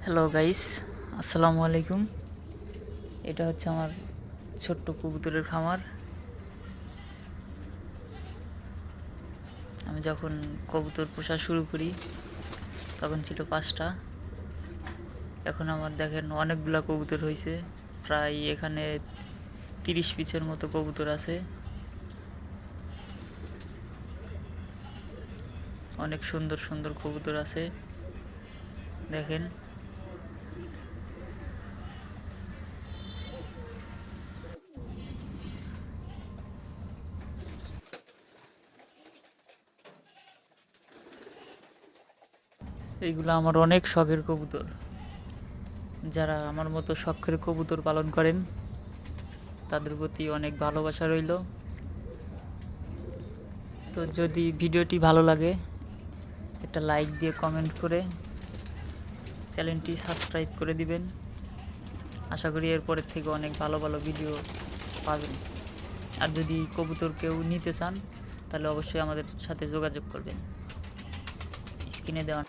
Hello guys, আসসালামু আলাইকুম। এটা হচ্ছে আমার ছোট্ট কবুতরের খামার। আমি যখন কবুতর পোষা শুরু করি তখন ছিল 5টা। এখন আমার দেখেন অনেকগুলা কবুতর হয়েছে, প্রায় এখানে 30 পিসের মতো কবুতর আছে। অনেক সুন্দর সুন্দর কবুতর আছে দেখেন। এইগুলো আমার অনেক শখের কবুতর। যারা আমার মতো শখের কবুতর পালন করেন তাদের প্রতি অনেক ভালোবাসা রইল। তো যদি ভিডিওটি ভালো লাগে একটা লাইক দিয়ে কমেন্ট করে চ্যানেলটি সাবস্ক্রাইব করে দিবেন। আশা করি এরপরের থেকে অনেক ভালো ভালো ভিডিও পাবেন। আর যদি কবুতর কেউ নিতে চান তাহলে অবশ্যই আমাদের সাথে যোগাযোগ করবেন। স্ক্রিনে দেওয়া